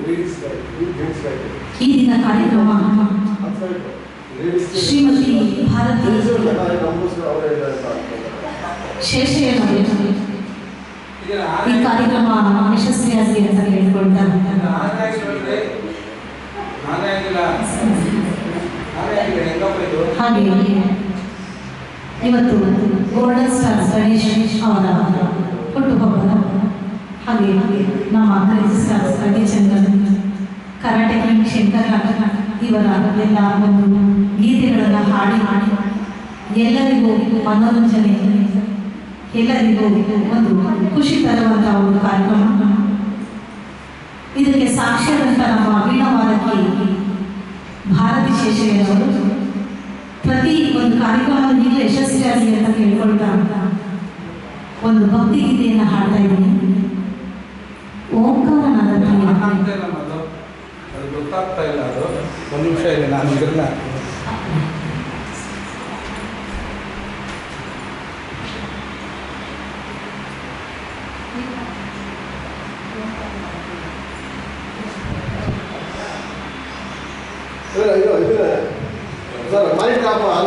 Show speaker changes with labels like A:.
A: ಈ ದಿನ ಕಾರ್ಯಕ್ರಮ ಶ್ರೀಮತಿ ಭಾರತಿ ಶೇಷಯ್ಯನವರು ಈ ಕಾರ್ಯಕ್ರಮ ಯಶಸ್ವಿಯಾಗಿ ಅಂತ ಹೇಳ್ಕೊಳ್ತಾರೆ. ಹಾಗೆ ಇವತ್ತು ಗೋಲ್ಡನ್ ಸ್ಟಾರ್ ಗಣೇಶ್ ಅವರ ಹುಟ್ಟುಹಬ್ಬ. ಹಾಗೆ ನಮ್ಮ crazy star Ravichandran, karate king Shankar ಇವರ ಎಲ್ಲ ಒಂದು ಗೀತೆಗಳನ್ನು ಹಾಡಿ ಎಲ್ಲರಿಗೂ ಮನೋರಂಜನೆ, ಎಲ್ಲರಿಗೂ ಒಂದು ಖುಷಿ ತರುವಂತಹ ಒಂದು ಕಾರ್ಯಕ್ರಮ. ಇದಕ್ಕೆ ಸಾಕ್ಷಿಯಾದಂಥ ನಮ್ಮ ವೀಣಾವಾದಕಿ ಭಾರತಿ ಶೇಷಯ್ಯನವರು ಪ್ರತಿ ಒಂದು ಕಾರ್ಯಕ್ರಮವನ್ನು ನೀವು ಯಶಸ್ವಿಯಾಗಿ ಅಂತ ಕೇಳ್ಕೊಳ್ತಾ ಒಂದು ಭಕ್ತಿ ಗೀತೆಯನ್ನು ಹಾಡ್ತಾ ಇದ್ದೀನಿ. ಓಂಕಾರನಾದ
B: ಗೊತ್ತಾಗ್ತಾ ಇಲ್ಲ, ಅದು ಒಂದು ನಿಮಿಷ ಇದೆ, ನಾನು ಇದನ್ನ
C: ಸರ್ ಮೈಕ್ ಆಫ್